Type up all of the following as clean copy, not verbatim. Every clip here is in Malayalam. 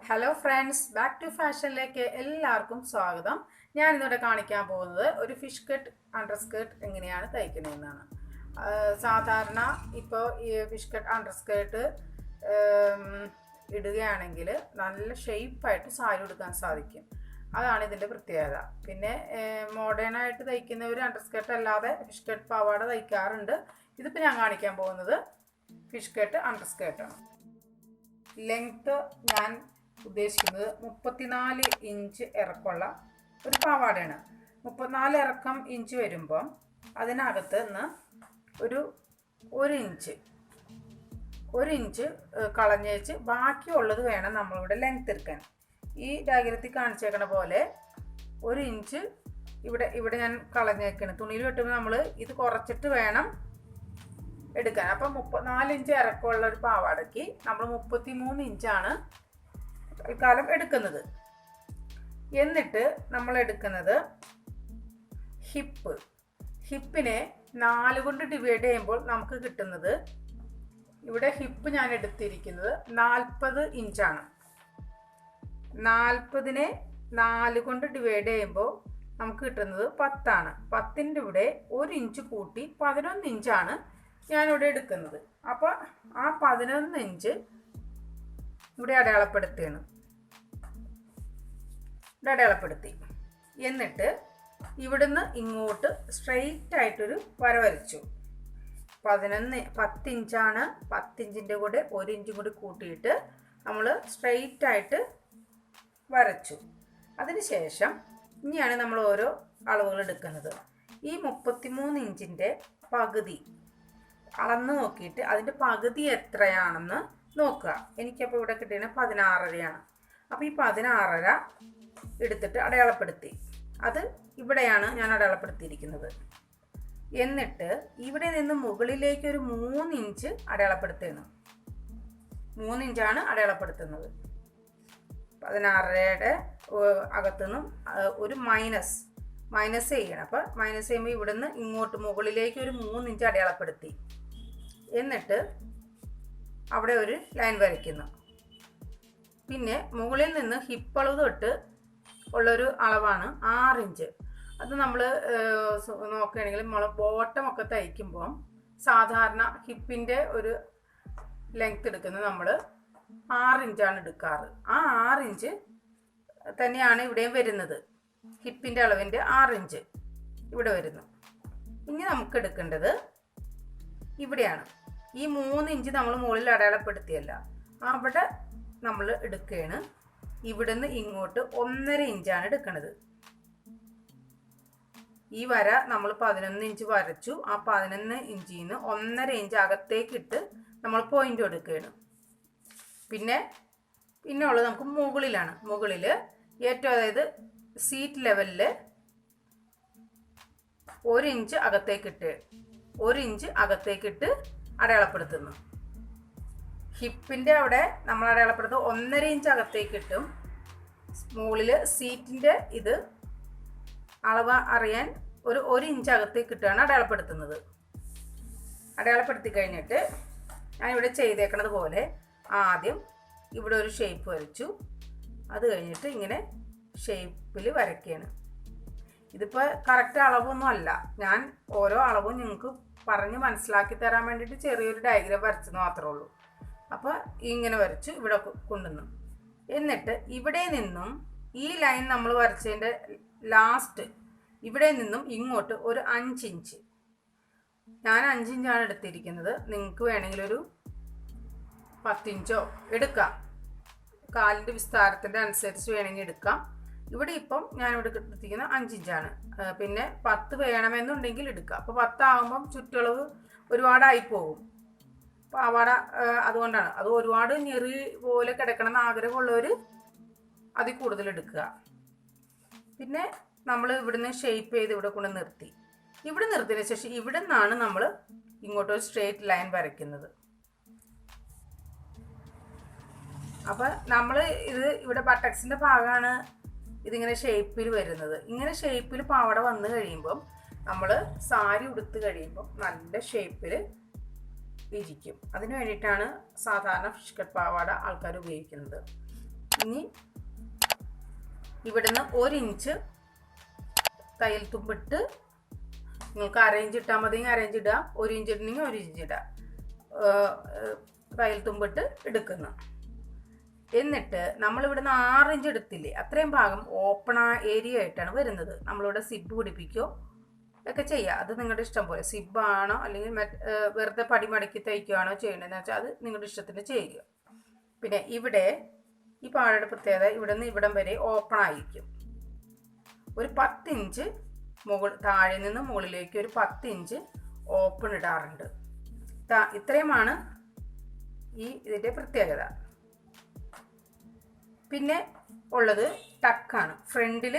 ഹലോ ഫ്രണ്ട്സ്, ബാക്ക് ടു ഫാഷനിലേക്ക് എല്ലാവർക്കും സ്വാഗതം. ഞാൻ ഇന്നിവിടെ കാണിക്കാൻ പോകുന്നത് ഒരു ഫിഷ് കട്ട് അണ്ടർസ്കേർട്ട് എങ്ങനെയാണ് തയ്ക്കുന്നതെന്നാണ്. സാധാരണ ഇപ്പോൾ ഈ ഫിഷ് കട്ട് അണ്ടർസ്കേർട്ട് ഇടുകയാണെങ്കിൽ നല്ല ഷേപ്പായിട്ട് സാരി ഉടുക്കാൻ സാധിക്കും. അതാണ് ഇതിൻ്റെ പ്രത്യേകത. പിന്നെ മോഡേണായിട്ട് തയ്ക്കുന്നവർ അണ്ടർസ്കേർട്ട് അല്ലാതെ ഫിഷ് കട്ട് പാവാട തയ്ക്കാറുണ്ട്. ഇതിപ്പോൾ ഞാൻ കാണിക്കാൻ പോകുന്നത് ഫിഷ് കട്ട് അണ്ടർസ്കേർട്ടാണ്. ലെങ്ത്ത് ഞാൻ ഉദ്ദേശിക്കുന്നത് 34 ഇഞ്ച് ഇറക്കമുള്ള ഒരു പാവാടയാണ്. 34 ഇഞ്ച് വരുമ്പം അതിനകത്ത് നിന്ന് ഒരു ഇഞ്ച് കളഞ്ഞേച്ച് ബാക്കിയുള്ളത് വേണം നമ്മളിവിടെ ലെങ്ത് എടുക്കാൻ. ഈ ഡയഗ്രത്തിൽ കാണിച്ചേക്കണ പോലെ 1 ഇഞ്ച് ഇവിടെ ഞാൻ കളഞ്ഞേക്കണം. തുണിയിൽ വെട്ടുമ്പോൾ നമ്മൾ ഇത് കുറച്ചിട്ട് വേണം എടുക്കാൻ. അപ്പം 34 ഇഞ്ച് ഇറക്കമുള്ള ഒരു പാവാടയ്ക്ക് നമ്മൾ 33 ഇഞ്ചാണ് തൽക്കാലം എടുക്കുന്നത്. എന്നിട്ട് നമ്മൾ എടുക്കുന്നത് ഹിപ്പിനെ 4 കൊണ്ട് ഡിവൈഡ് ചെയ്യുമ്പോൾ നമുക്ക് കിട്ടുന്നത്, ഇവിടെ ഹിപ്പ് ഞാൻ എടുത്തിരിക്കുന്നത് 40 ഇഞ്ചാണ്. 40നെ 4 കൊണ്ട് ഡിവൈഡ് ചെയ്യുമ്പോൾ നമുക്ക് കിട്ടുന്നത് 10 ആണ്. 10ൻ്റെ ഇവിടെ 1 ഇഞ്ച് കൂട്ടി 11 ഇഞ്ചാണ് ഞാനിവിടെ എടുക്കുന്നത്. അപ്പോൾ ആ 11 ഇഞ്ച് ഇവിടെ അടയാളപ്പെടുത്തി. എന്നിട്ട് ഇവിടുന്ന് ഇങ്ങോട്ട് സ്ട്രെയിറ്റ് ആയിട്ടൊരു വര വരച്ചു. 10 ഇഞ്ചാണ്. 10 ഇഞ്ചിൻ്റെ കൂടെ 1 ഇഞ്ചും കൂടി കൂട്ടിയിട്ട് നമ്മൾ സ്ട്രെയിറ്റ് ആയിട്ട് വരച്ചു. അതിനുശേഷം ഇനിയാണ് നമ്മൾ ഓരോ അളവുകൾ എടുക്കുന്നത്. ഈ 33 ഇഞ്ചിൻ്റെ പകുതി അളന്ന് നോക്കിയിട്ട് അതിൻ്റെ പകുതി എത്രയാണെന്ന് നോക്കുക. എനിക്കപ്പോൾ ഇവിടെ കിട്ടിയത് 16.5 അപ്പോൾ ഈ 16.5 എടുത്തിട്ട് അടയാളപ്പെടുത്തി. അത് ഇവിടെയാണ് ഞാൻ അടയാളപ്പെടുത്തിയിരിക്കുന്നത്. എന്നിട്ട് ഇവിടെ നിന്ന് മുകളിലേക്ക് ഒരു 3 ഇഞ്ച് അടയാളപ്പെടുത്തുന്നു. 3 ഇഞ്ചാണ് അടയാളപ്പെടുത്തുന്നത്. 16.5യുടെ അകത്തുനിന്നും ഒരു മൈനസ് ചെയ്യണം. അപ്പോൾ മൈനസ് ചെയ്യുമ്പോൾ ഇവിടുന്ന് ഇങ്ങോട്ട് മുകളിലേക്ക് ഒരു 3 ഇഞ്ച് അടയാളപ്പെടുത്തി. എന്നിട്ട് അവിടെ ഒരു ലൈൻ വരയ്ക്കുന്നു. പിന്നെ മുകളിൽ നിന്ന് ഹിപ്പ് അളവ് തൊട്ട് ഉള്ളൊരു അളവാണ് 6 ഇഞ്ച്. അത് നമ്മൾ നോക്കുകയാണെങ്കിൽ നമ്മൾ ബോട്ടമൊക്കെ തയ്ക്കുമ്പം സാധാരണ ഹിപ്പിൻ്റെ ഒരു ലെങ്ത് എടുക്കുന്നത് നമ്മൾ 6 ഇഞ്ചാണ് എടുക്കാറ്. ആ 6 ഇഞ്ച് തന്നെയാണ് ഇവിടെയും വരുന്നത്. ഹിപ്പിൻ്റെ അളവിൻ്റെ 6 ഇഞ്ച് ഇവിടെ വരുന്നു. ഇനി നമുക്ക് എടുക്കേണ്ടത് ഇവിടെയാണ്. ഈ 3 ഇഞ്ച് നമ്മൾ മുകളിൽ അടയാളപ്പെടുത്തിയല്ല, അവിടെ നമ്മൾ എടുക്കുകയാണ്. ഇവിടുന്ന് ഇങ്ങോട്ട് 1.5 ഇഞ്ചാണ് എടുക്കുന്നത്. ഈ വര നമ്മൾ 11 ഇഞ്ച് വരച്ചു. ആ 11 ഇഞ്ചിൽ നിന്ന് 1.5 ഇഞ്ച് അകത്തേക്കിട്ട് നമ്മൾ പോയിന്റ് എടുക്കുകയാണ്. പിന്നെ ഉള്ളത് നമുക്ക് മുകളിലാണ്. മുകളിൽ ഏറ്റവും, അതായത് സീറ്റ് ലെവലിൽ 1 ഇഞ്ച് അകത്തേക്കിട്ട് അടയാളപ്പെടുത്തുന്നു. ഹിപ്പിൻ്റെ അവിടെ നമ്മൾ അടയാളപ്പെടുത്തും 1.5 ഇഞ്ച് അകത്തേക്കിട്ടും. മുകളിൽ സീറ്റിൻ്റെ ഇത് അളവ് അറിയാൻ ഒരു 1 ഇഞ്ച് അകത്തേക്കിട്ടാണ് അടയാളപ്പെടുത്തുന്നത്. അടയാളപ്പെടുത്തി കഴിഞ്ഞിട്ട് ഞാനിവിടെ ചെയ്തേക്കണത് പോലെ ആദ്യം ഇവിടെ ഒരു ഷേപ്പ് വരച്ചു. അത് കഴിഞ്ഞിട്ട് ഇങ്ങനെ ഷേപ്പിൽ വരയ്ക്കുകയാണ്. ഇതിപ്പോൾ കറക്റ്റ് അളവൊന്നും അല്ല, ഞാൻ ഓരോ അളവും നിങ്ങൾക്ക് പറഞ്ഞ് മനസ്സിലാക്കി തരാൻ വേണ്ടിയിട്ട് ചെറിയൊരു ഡയഗ്രാം വരച്ചെന്ന് മാത്രമേ ഉള്ളൂ. അപ്പോൾ ഇങ്ങനെ വരച്ചു ഇവിടെ കൊണ്ടുവന്നു. എന്നിട്ട് ഇവിടെ നിന്നും ഈ ലൈൻ നമ്മൾ വരച്ചതിൻ്റെ ലാസ്റ്റ് ഇവിടെ നിന്നും ഇങ്ങോട്ട് ഒരു 5 ഇഞ്ച്, ഞാൻ 5 ഇഞ്ചാണ് എടുത്തിരിക്കുന്നത്. നിങ്ങൾക്ക് വേണമെങ്കിൽ ഒരു 10 ഇഞ്ചോ എടുക്കാം. കാലിൻ്റെ വിസ്താരത്തിൻ്റെ അനുസരിച്ച് വേണമെങ്കിൽ എടുക്കാം. ഇവിടെ ഇപ്പം ഞാനിവിടെ എടുത്തിരിക്കുന്നത് 5 ഇഞ്ചാണ്. പിന്നെ 10 വേണമെന്നുണ്ടെങ്കിൽ എടുക്കാം. അപ്പോൾ 10 ആകുമ്പം ചുറ്റളവ് ഒരുപാടായി പോകും പാവാട. അതുകൊണ്ടാണ് അത് ഒരുപാട് ഞെറി പോലെ കിടക്കണമെന്ന് ആഗ്രഹമുള്ളവർ അതിൽ കൂടുതൽ എടുക്കുക. പിന്നെ നമ്മൾ ഇവിടുന്ന് ഷേപ്പ് ചെയ്ത് ഇവിടെ കൊണ്ട് നിർത്തി. ഇവിടെ നിർത്തിയതിന് ശേഷം ഇവിടെ നിന്നാണ് നമ്മൾ ഇങ്ങോട്ടൊരു സ്ട്രേറ്റ് ലൈൻ വരയ്ക്കുന്നത്. അപ്പം നമ്മൾ ഇത് ഇവിടെ ബട്ടക്സിൻ്റെ ഭാഗമാണ് ഇതിങ്ങനെ ഷേപ്പിൽ വരുന്നത്. ഇങ്ങനെ ഷേപ്പിൽ പാവാട വന്നു കഴിയുമ്പം നമ്മൾ സാരി ഉടുത്ത് കഴിയുമ്പം നല്ല ഷേപ്പിൽ ഇരിക്കും. അതിന് വേണ്ടിയിട്ടാണ് സാധാരണ ഫിഷ് കട്ട് പാവാട ആൾക്കാർ ഉപയോഗിക്കുന്നത്. ഇനി ഇവിടുന്ന് 1 ഇഞ്ച് തയ്യൽ തുമ്പിട്ട് നിങ്ങൾക്ക് അരയിഞ്ച് ഇട്ടാൽ മതി, അരയിഞ്ച് ഇടുക, 1 ഇഞ്ച് ഇടണമെങ്കിൽ 1 ഇഞ്ച് ഇടുക, തയ്യൽ തുമ്പിട്ട് എടുക്കുന്നു. എന്നിട്ട് നമ്മളിവിടുന്ന് 6 ഇഞ്ച് എടുത്തില്ലേ, അത്രയും ഭാഗം ഓപ്പൺ ഏരിയ ആയിട്ടാണ് വരുന്നത്. നമ്മളിവിടെ സിബ് പിടിപ്പിക്കുകയോ ഒക്കെ ചെയ്യുക, അത് നിങ്ങളുടെ ഇഷ്ടം പോലെ. സിബാണോ അല്ലെങ്കിൽ വെറുതെ പടി മടക്കി തയ്ക്കുകയാണോ ചെയ്യണമെന്ന് വെച്ചാൽ അത് നിങ്ങളുടെ ഇഷ്ടത്തിന് ചെയ്യുക. പിന്നെ ഇവിടെ ഈ പാടയുടെ പ്രത്യേകത ഇവിടെ നിന്ന് ഇവിടം വരെ ഓപ്പൺ ആയിരിക്കും. ഒരു 10 ഇഞ്ച് താഴെ നിന്ന് മുകളിലേക്ക് ഒരു 10 ഇഞ്ച് ഓപ്പൺ ഇടാറുണ്ട്. ഇത്രയുമാണ് ഇതിൻ്റെ പ്രത്യേകത. പിന്നെ ഉള്ളത് ടക്കാണ്. ഫ്രണ്ടിൽ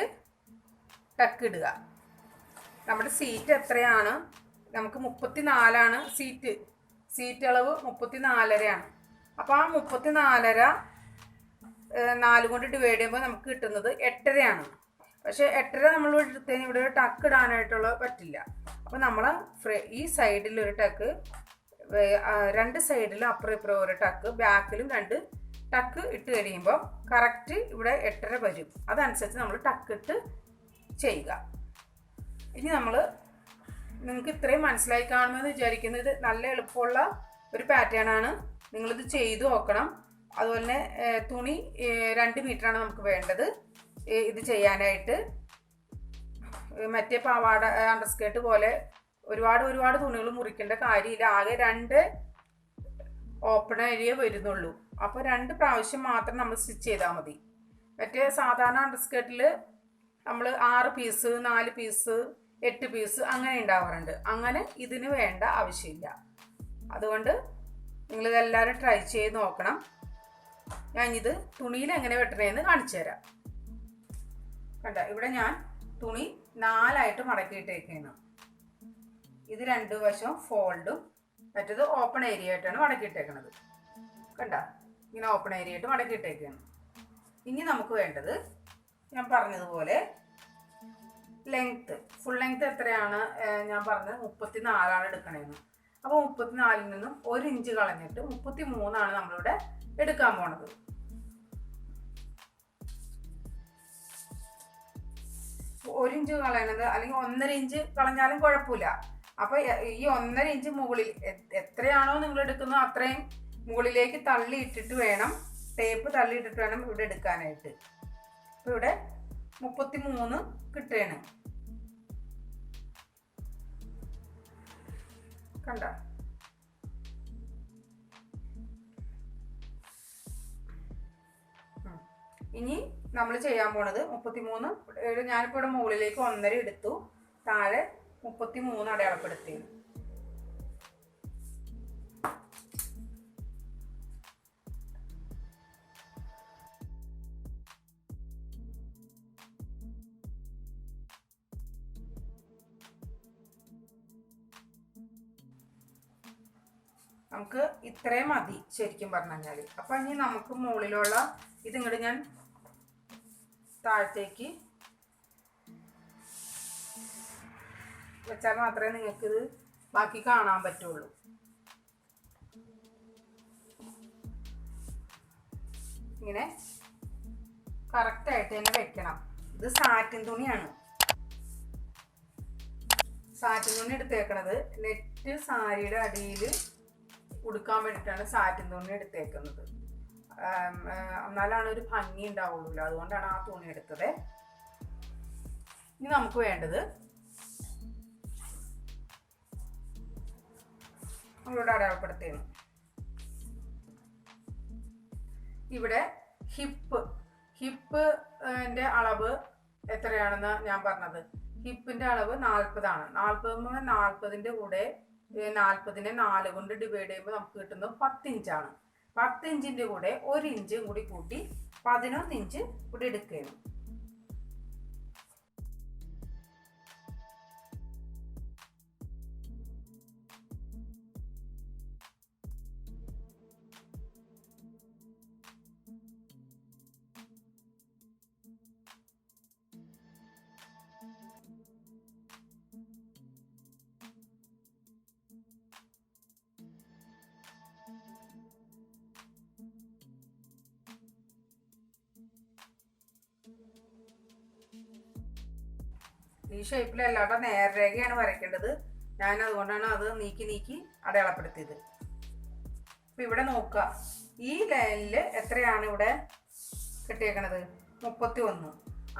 ടക്ക് ഇടുക. നമ്മുടെ സീറ്റ് എത്രയാണ്? നമുക്ക് 34ആണ് സീറ്റ് അളവ് 34.5. അപ്പോൾ ആ 34.5 4 കൊണ്ട് ഡിവൈഡ് ചെയ്യുമ്പോൾ നമുക്ക് കിട്ടുന്നത് 8.5 ആണ്. പക്ഷേ 8.5 നമ്മൾ ഇവിടെ ഒരു ടക്ക് ഇടാനായിട്ടുള്ള പറ്റില്ല. അപ്പോൾ നമ്മൾ ഈ സൈഡിലൊരു ടക്ക്, 2 സൈഡിലും അപ്പുറം ഇപ്പുറം ഒരു ടക്ക്, ബാക്കിലും 2 ടക്ക് ഇട്ട് കഴിയുമ്പോൾ കറക്റ്റ് ഇവിടെ 8.5 വരും. അതനുസരിച്ച് നമ്മൾ ടക്കിട്ട് ചെയ്യുക. ഇനി നിങ്ങൾക്ക് ഇത്രയും മനസ്സിലായി കാണുമെന്ന് വിചാരിക്കുന്നത്. ഇത് നല്ല എളുപ്പമുള്ള ഒരു പാറ്റേൺ ആണ്. നിങ്ങളിത് ചെയ്തു നോക്കണം. അതുപോലെ തന്നെ തുണി 2 മീറ്ററാണ് നമുക്ക് വേണ്ടത് ഇത് ചെയ്യാനായിട്ട്. മറ്റേ പാവാട അണ്ടർസ്കേർട്ട് പോലെ ഒരുപാട് തുണികൾ മുറിക്കേണ്ട കാര്യമില്ല. ആകെ 2 ഓപ്പൺ ഏരിയ വരുന്നുള്ളൂ. അപ്പോൾ 2 പ്രാവശ്യം മാത്രം നമ്മൾ സ്റ്റിച്ച് ചെയ്താൽ മതി. മറ്റേ സാധാരണ അണ്ടർസ്കേർട്ടിൽ നമ്മൾ 6 പീസ് 4 പീസ് 8 പീസ് അങ്ങനെ ഉണ്ടാവാറുണ്ട്. അങ്ങനെ ഇതിന് വേണ്ട ആവശ്യമില്ല. അതുകൊണ്ട് നിങ്ങളിതെല്ലാവരും ട്രൈ ചെയ്ത് നോക്കണം. ഞാനിത് തുണിയിൽ എങ്ങനെ വെട്ടണേന്ന് കാണിച്ചു തരാം. കണ്ട, ഇവിടെ ഞാൻ തുണി 4ആയിട്ട് മടക്കിയിട്ടേക്കാണ്. ഇത് 2 വശം ഫോൾഡും മറ്റേത് ഓപ്പൺ ഏരിയ ആയിട്ടാണ് മടക്കിയിട്ടേക്കണത്. കണ്ട, ഇങ്ങനെ ഓപ്പൺ ഏരിയ ആയിട്ട് മടക്കിയിട്ടേക്കാണ്. ഇനി നമുക്ക് വേണ്ടത് ഞാൻ പറഞ്ഞതുപോലെ ലെങ്ത്ത്, ഫുൾ ലെങ്ത്ത് എത്രയാണ് ഞാൻ പറഞ്ഞത് 34ആണ് എടുക്കണേന്ന്. അപ്പോൾ 34ൽ നിന്നും 1 ഇഞ്ച് കളഞ്ഞിട്ട് 33ആണ് നമ്മളിവിടെ എടുക്കാൻ പോണത്. ഒരു ഇഞ്ച് കളയണത് അല്ലെങ്കിൽ 1.5 ഇഞ്ച് കളഞ്ഞാലും കുഴപ്പമില്ല. അപ്പോൾ ഈ 1.5 ഇഞ്ച് മുകളിൽ എത്രയാണോ നിങ്ങൾ എടുക്കുന്നത് അത്രയും മുകളിലേക്ക് തള്ളിയിട്ടിട്ട് വേണം, ടേപ്പ് തള്ളിയിട്ടിട്ട് വേണം ഇവിടെ എടുക്കാനായിട്ട്. അപ്പോൾ ഇവിടെ 33 കിട്ടുകയാണ്. കണ്ട, ഇനി നമ്മൾ ചെയ്യാൻ പോണത് 33. ഞാനിപ്പോൾ ഇവിടെ മുകളിലേക്ക് 1.5 എടുത്തു, താഴെ 33 അടയാളപ്പെടുത്തി. നമുക്ക് ഇത്രയും മതി ശരിക്കും പറഞ്ഞു കഴിഞ്ഞാൽ. അപ്പം ഇനി നമുക്ക് മുകളിലുള്ള ഇതിങ്ങോട്ട് ഞാൻ താഴത്തേക്ക് വെച്ചാൽ മാത്രമേ നിങ്ങൾക്കിത് ബാക്കി കാണാൻ പറ്റുള്ളൂ. ഇങ്ങനെ കറക്റ്റായിട്ട് തന്നെ വെക്കണം. ഇത് സാറ്റിൻ തുണിയാണ്. സാറ്റിൻ തുണി എടുത്തേക്കണത് നെറ്റ് സാരിയുടെ അടിയിൽ ഉടുക്കാൻ വേണ്ടിയിട്ടാണ് സാറ്റിൻ തുണി എടുത്തേക്കുന്നത്. എന്നാലാണ് ഒരു ഭംഗി ഉണ്ടാവുള്ളൂ. അതുകൊണ്ടാണ് ആ തുണി എടുത്തത്. ഇനി നമുക്ക് വേണ്ടത് നമ്മളോട് അടയാളപ്പെടുത്തുന്നു. ഇവിടെ ഹിപ്പിന്റെ അളവ് എത്രയാണെന്ന് ഞാൻ പറഞ്ഞത്. ഹിപ്പിന്റെ അളവ് 40ആണ്. 40ന്റെ കൂടെ 40നെ 4 കൊണ്ട് ഡിവൈഡ് ചെയ്യുമ്പോൾ നമുക്ക് കിട്ടുന്നത് 10 ഇഞ്ചാണ്. 10 ഇഞ്ചിന്റെ കൂടെ 1 ഇഞ്ചും കൂടി കൂട്ടി 11 ഇഞ്ച് കൂടി എടുക്കുകയാണ്. ഈ ഷേപ്പിലല്ലാതെ നേർരേഖയാണ് വരയ്ക്കേണ്ടത്. ഞാൻ അതുകൊണ്ടാണ് അത് നീക്കി അടയാളപ്പെടുത്തിയത്. അപ്പം ഇവിടെ നോക്കുക, ഈ ലൈനിൽ എത്രയാണ് ഇവിടെ കിട്ടിയേക്കണത്? 31.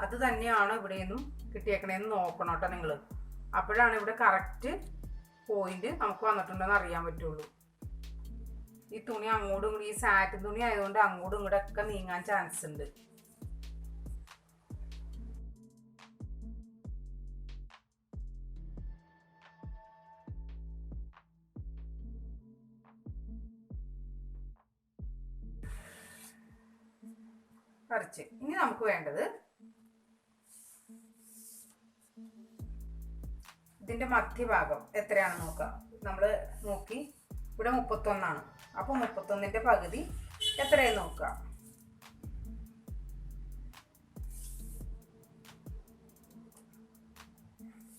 അത് തന്നെയാണ് ഇവിടെ നിന്നും കിട്ടിയേക്കണേന്ന് നോക്കണം കേട്ടോ നിങ്ങൾ. അപ്പോഴാണ് ഇവിടെ കറക്റ്റ് പോയിന്റ് നമുക്ക് വന്നിട്ടുണ്ടെന്ന് അറിയാൻ പറ്റുള്ളൂ. ഈ തുണി അങ്ങോട്ടും ഈ സാറ്റിൻ തുണി ആയതുകൊണ്ട് അങ്ങോട്ടും ഇങ്ങോട്ടൊക്കെ നീങ്ങാൻ ചാൻസ് ഉണ്ട്. വരച്ച് ഇനി നമുക്ക് വേണ്ടത് ഇതിന്റെ മധ്യഭാഗം എത്രയാണെന്ന് നോക്കാം. നമ്മൾ നോക്കി ഇവിടെ 31 അപ്പോൾ 31ന്റെ പകുതി എത്രയെന്ന് നോക്കുക.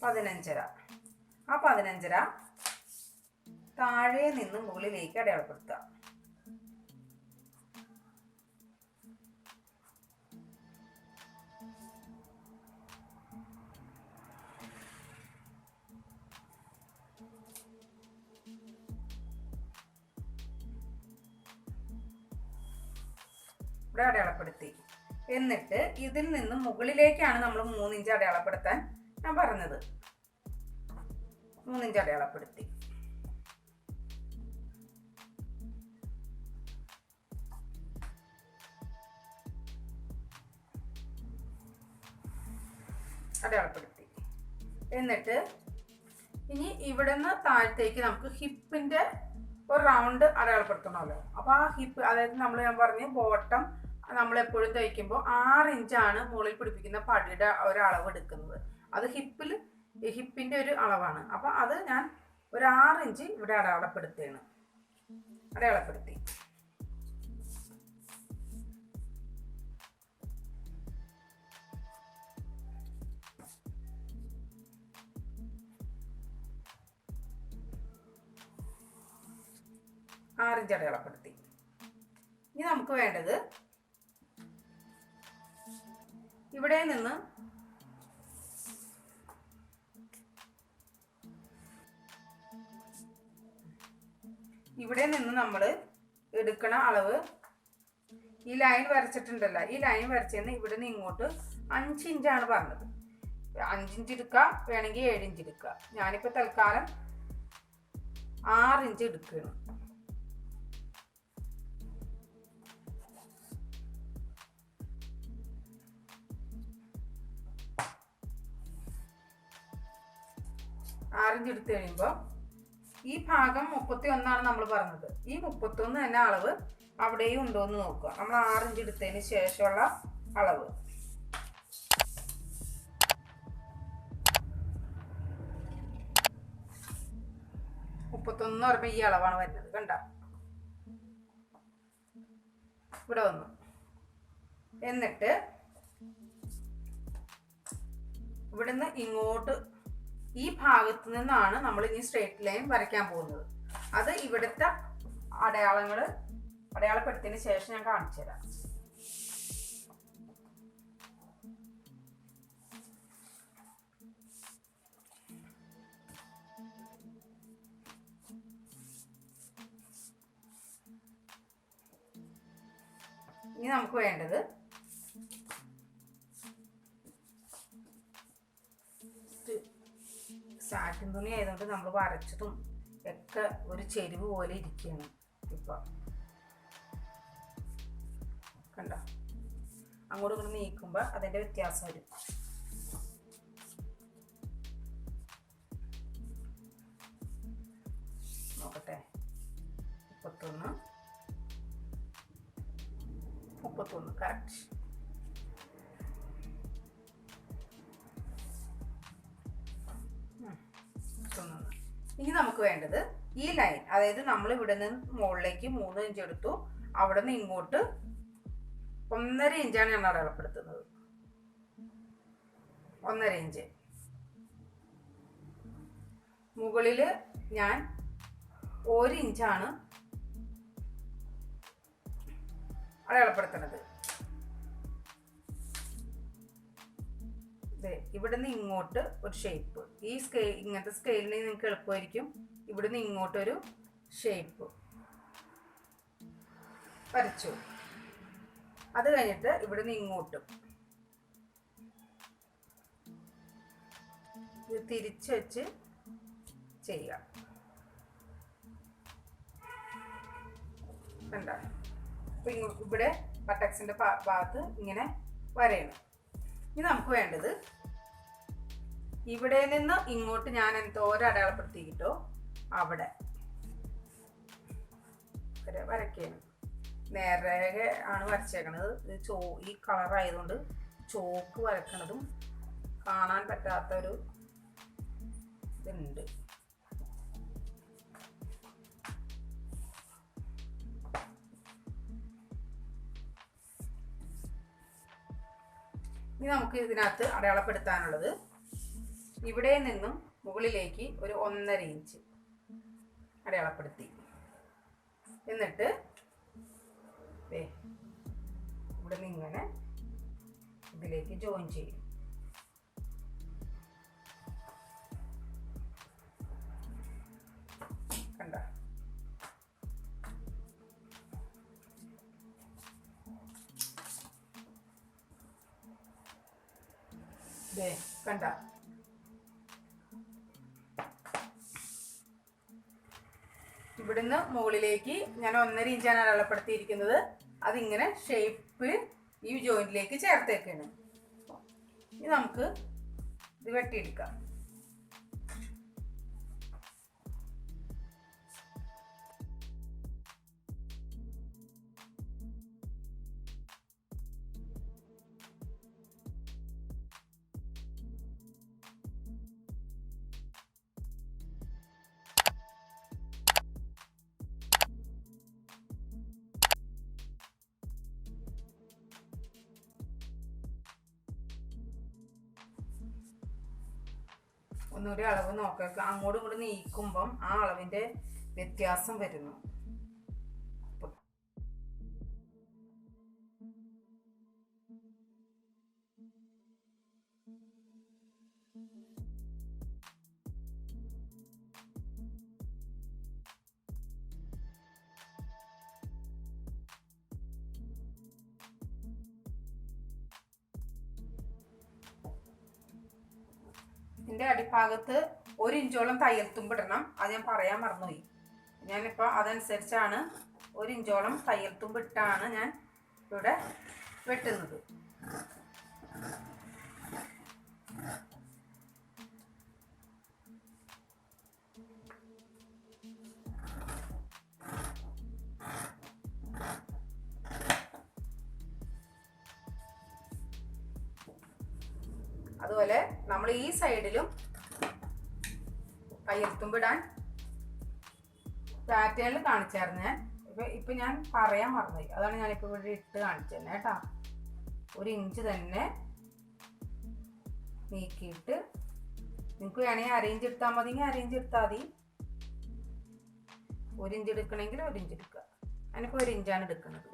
15.5. ആ 15.5 താഴെ നിന്ന് മുകളിലേക്ക് അടയാളപ്പെടുത്തുക. ഇവിടെ അടയാളപ്പെടുത്തി. എന്നിട്ട് ഇതിൽ നിന്ന് മുകളിലേക്കാണ് നമ്മൾ 3 ഇഞ്ച് അടയാളപ്പെടുത്താൻ ഞാൻ പറഞ്ഞത്. 3 ഇഞ്ച് അടയാളപ്പെടുത്തി. എന്നിട്ട് ഇനി ഇവിടുന്ന് താഴത്തേക്ക് നമുക്ക് ഹിപ്പിന്റെ ഒരു റൗണ്ട് അടയാളപ്പെടുത്തണമല്ലോ. അപ്പോൾ ആ ഹിപ്പ്, അതായത് ഞാൻ പറഞ്ഞു ബോട്ടം നമ്മളെപ്പോഴും തയ്ക്കുമ്പോൾ 6 ഇഞ്ചാണ് മുകളിൽ പിടിപ്പിക്കുന്ന പടിയുടെ ഒരളവ് എടുക്കുന്നത്. അത് ഹിപ്പിന്റെ ഒരു അളവാണ്. അപ്പോൾ അത് ഞാൻ ഒരു 6 ഇഞ്ച് ഇവിടെ അടയാളപ്പെടുത്തി. 6 ഇഞ്ച് അടയാളപ്പെടുത്തി. ഇനി നമുക്ക് വേണ്ടത് ഇവിടെ നിന്ന് നമ്മൾ എടുക്കണ അളവ്, ഈ ലൈൻ വരച്ചിട്ടുണ്ടല്ലോ, ഈ ലൈൻ വരച്ചെന്ന് ഇവിടെ നിന്ന് ഇങ്ങോട്ട് 5 ഇഞ്ചാണ് പറഞ്ഞത്. 5 ഇഞ്ച് എടുക്കുക, വേണമെങ്കിൽ 7 ഇഞ്ച് എടുക്കുക. ഞാനിപ്പോൾ തൽക്കാലം 6 ഇഞ്ച് എടുക്കുകയാണ്. എടുത്തു കഴിയുമ്പോൾ ഈ ഭാഗം 31 നമ്മൾ പറഞ്ഞത്. ഈ 31 തന്നെ അളവ് അവിടെയും ഉണ്ടോ എന്ന് നോക്കുക. നമ്മൾ 6 ഇഞ്ച് എടുത്തതിന് ശേഷമുള്ള അളവ്. പറയുമ്പോൾ ഈ അളവാണ് വരുന്നത്. കണ്ട, ഇവിടെ വന്നു. എന്നിട്ട് ഇവിടുന്ന് ഇങ്ങോട്ട് ഈ ഭാഗത്ത് നിന്നാണ് നമ്മൾ ഇനി സ്ട്രേറ്റ് ലൈൻ വരയ്ക്കാൻ പോകുന്നത്. അത് ഇവിടുത്തെ അടയാളപ്പെടുത്തിയതിന് ശേഷം ഞാൻ കാണിച്ചു തരാം. ഇനി നമുക്ക് വേണ്ടത് സാറ്റിൻ തുണി ആയതുകൊണ്ട് നമ്മൾ വരച്ചതും ഒക്കെ ഒരു ചെരിവ് പോലെ ഇരിക്കുകയാണ്. ഇപ്പം കണ്ട, അങ്ങോട്ടും ഇങ്ങോട്ട് നീക്കുമ്പോൾ അതിൻ്റെ വ്യത്യാസം വരും. നോക്കട്ടെ, 31 കറക്റ്റ്. ഇനി നമുക്ക് വേണ്ടത് ഈ ലൈൻ, അതായത് നമ്മൾ ഇവിടെ നിന്ന് മുകളിലേക്ക് 3 ഇഞ്ച് എടുത്തു, അവിടെ നിന്ന് ഇങ്ങോട്ട് 1.5 ഇഞ്ചാണ് ഞാൻ അടയാളപ്പെടുത്തുന്നത്. 1.5 ഇഞ്ച്. മുകളിൽ ഞാൻ 1 ഇഞ്ചാണ് അടയാളപ്പെടുത്തുന്നത്. ഇവിടുന്ന് ഇങ്ങോട്ട് ഒരു ഷേപ്പ്. ഈ ഇങ്ങനത്തെ സ്കെയിലിന് നിങ്ങൾക്ക് എളുപ്പമായിരിക്കും. ഇവിടുന്ന് ഇങ്ങോട്ടൊരു ഷേപ്പ് വരച്ചു. അത് കഴിഞ്ഞിട്ട് ഇവിടുന്ന് ഇങ്ങോട്ടും ഇത് തിരിച്ച് വെച്ച് ചെയ്യുക. കണ്ട, ഇവിടെ ബട്ടക്സിന്റെ ഭാഗത്ത് ഇങ്ങനെ വരയണം. ഇനി നമുക്ക് വേണ്ടത് ഇവിടെ നിന്ന് ഇങ്ങോട്ട് ഞാൻ എന്തോരം അടയാളപ്പെടുത്തിയിട്ടോ അവിടെ വരയ്ക്കണം. നേരേഖ ആണ് വരച്ചേക്കണത്. ഇത് ഈ കളറായതുകൊണ്ട് ചോക്ക് വരക്കണതും കാണാൻ പറ്റാത്തൊരു ഇതുണ്ട്. ഇനി നമുക്ക് ഇതിനകത്ത് അടയാളപ്പെടുത്താനുള്ളത് ഇവിടെ നിന്നും മുകളിലേക്ക് ഒരു 1.5 ഇഞ്ച് അടയാളപ്പെടുത്തി. എന്നിട്ട് ഇവിടെ നിന്ന് ഇങ്ങനെ ഇതിലേക്ക് ജോയിൻ ചെയ്യും. കണ്ട, കണ്ട. ഇവിടുന്ന് മുകളിലേക്ക് ഞാൻ 1.5 ഇഞ്ചാണ് അടയാളപ്പെടുത്തിയിരിക്കുന്നത്. അതിങ്ങനെ ഷേപ്പ് ഈ ജോയിന്റിലേക്ക് ചേർത്തേക്കാണ്. ഇനി നമുക്ക് ഇത് വെട്ടിയെടുക്കാം. ഒന്നുകൂടി അളവ് നോക്കുക. അങ്ങോട്ടും ഇങ്ങോട്ട് നീക്കുമ്പം ആ അളവിൻ്റെ വ്യത്യാസം വരുന്നു. ഇതിൻ്റെ അടിഭാഗത്ത് 1 ഇഞ്ചോളം തയ്യൽ തുമ്പിടണം. അത് ഞാൻ പറയാൻ മറന്നുപോയി. ഞാനിപ്പോൾ അതനുസരിച്ചാണ് 1 ഇഞ്ചോളം തയ്യൽ തുമ്പിട്ടാണ് ഞാൻ ഇവിടെ വെട്ടുന്നത്. അതുപോലെ നമ്മൾ ഈ സൈഡിലും കയ്യെത്തുമ്പിടാൻ പാറ്റേണിൽ കാണിച്ചായിരുന്നു ഞാൻ. ഇപ്പം ഞാൻ പറയാൻ മറന്നുപോയി. അതാണ് ഞാനിപ്പോൾ ഇവിടെ ഇട്ട് കാണിച്ചത് കേട്ടോ. 1 ഇഞ്ച് തന്നെ നീക്കിയിട്ട് നിങ്ങൾക്ക് വേണമെങ്കിൽ അരയിഞ്ച് എടുത്താൽ മതി, അരയിഞ്ച് എടുത്താൽ മതി. 1 ഇഞ്ച് എടുക്കണമെങ്കിൽ 1 ഇഞ്ച് എടുക്കുക. ഞാനിപ്പോൾ 1 ഇഞ്ചാണ് എടുക്കുന്നത്.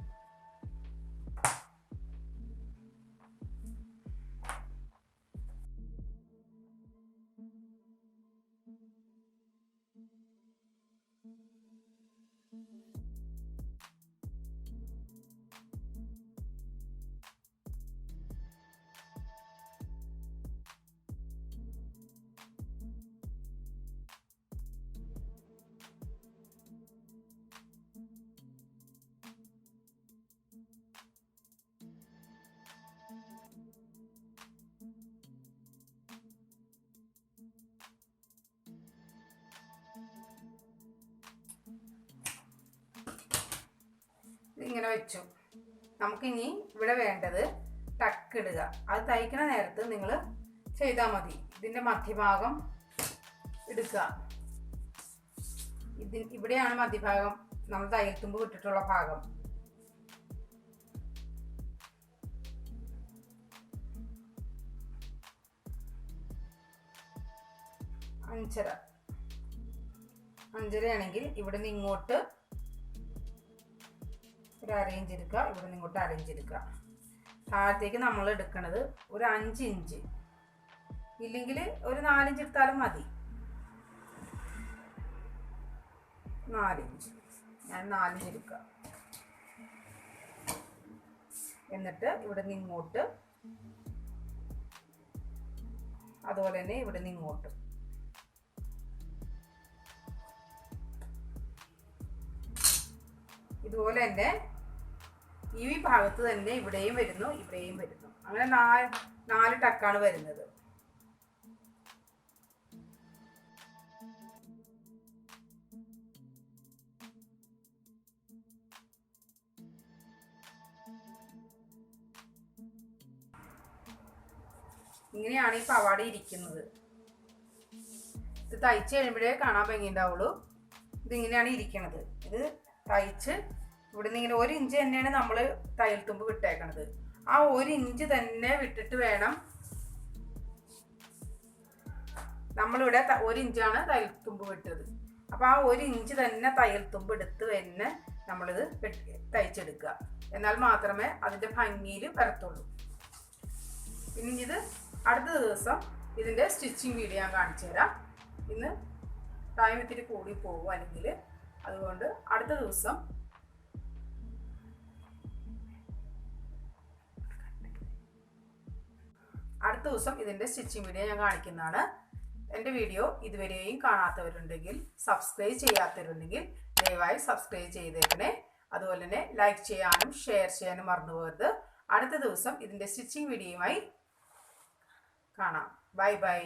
ഇങ്ങനെ വെച്ചു. നമുക്കിനി ഇവിടെ വേണ്ടത് ടക്ക് ഇടുക. അത് തയ്ക്കണ നേരത്ത് നിങ്ങൾ ചെയ്താൽ മതി. ഇതിൻ്റെ മധ്യഭാഗം എടുക്കുക. ഇവിടെയാണ് മധ്യഭാഗം, നമ്മൾ തയ്യൽ തുമ്പ് വിട്ടിട്ടുള്ള ഭാഗം. അഞ്ചരയാണെങ്കിൽ ഇവിടെ നിന്ന് ഇങ്ങോട്ട് ഒരു അരയിഞ്ച് എടുക്കുക, ഇവിടെ നിന്ന് ഇങ്ങോട്ട് അരയിഞ്ച് എടുക്കുക. താഴത്തേക്ക് നമ്മൾ എടുക്കുന്നത് ഒരു 5 ഇഞ്ച് ഇല്ലെങ്കിൽ ഒരു 4 ഇഞ്ച് എടുത്താലും മതി. 4 ഇഞ്ച്, ഞാൻ 4 ഇഞ്ച് എടുക്കാം. എന്നിട്ട് ഇവിടെ നിന്ന് ഇങ്ങോട്ട്, അതുപോലെ തന്നെ ഇവിടെ നിന്ന് ഇങ്ങോട്ട്. ഇതുപോലെ തന്നെ ഈ ഭാഗത്ത് തന്നെ ഇവിടെയും വരുന്നു, ഇവിടെയും വരുന്നു. അങ്ങനെ 4 ടക്കാണ് വരുന്നത്. ഇങ്ങനെയാണ് ഈ പാവാട ഇരിക്കുന്നത്. ഇത് തയ്ച്ച് കഴിയുമ്പോഴേ കാണാൻ ഭംഗി ഉണ്ടാവുള്ളൂ. ഇതിങ്ങനെയാണ് ഇരിക്കണത്. ഇത് തയ്ച്ച് ഇവിടെ നിന്ന് ഇങ്ങനെ 1 ഇഞ്ച് തന്നെയാണ് നമ്മൾ തയ്യൽ തുമ്പ് വിട്ടേക്കണത്. ആ 1 ഇഞ്ച് തന്നെ വിട്ടിട്ട് വേണം, നമ്മളിവിടെ 1 ഇഞ്ചാണ് തയ്യൽ തുമ്പ് വിട്ടത്. അപ്പോൾ ആ 1 ഇഞ്ച് തന്നെ തയ്യൽ തുമ്പ് എടുത്ത് തന്നെ നമ്മളിത് തയ്ച്ചെടുക്കുക. എന്നാൽ മാത്രമേ അതിൻ്റെ ഭംഗിയിൽ വരത്തുള്ളൂ. പിന്നെ ഇത് അടുത്ത ദിവസം ഇതിൻ്റെ സ്റ്റിച്ചിങ് വീഡിയോ ഞാൻ കാണിച്ചു തരാം. ഇന്ന് ടൈം ഇത്തിരി കൂടി പോകും അല്ലെങ്കിൽ, അതുകൊണ്ട് അടുത്ത ദിവസം ഇതിൻ്റെ സ്റ്റിച്ചിങ് വീഡിയോ ഞാൻ കാണിക്കുന്നതാണ്. എൻ്റെ വീഡിയോ ഇതുവരെയും കാണാത്തവരുണ്ടെങ്കിൽ, സബ്സ്ക്രൈബ് ചെയ്യാത്തവരുണ്ടെങ്കിൽ ദയവായി സബ്സ്ക്രൈബ് ചെയ്തേക്കണേ. അതുപോലെ തന്നെ ലൈക്ക് ചെയ്യാനും ഷെയർ ചെയ്യാനും മറന്നു പോകരുത്. അടുത്ത ദിവസം ഇതിൻ്റെ സ്റ്റിച്ചിങ് വീഡിയോയുമായി കാണാം. Bye bye.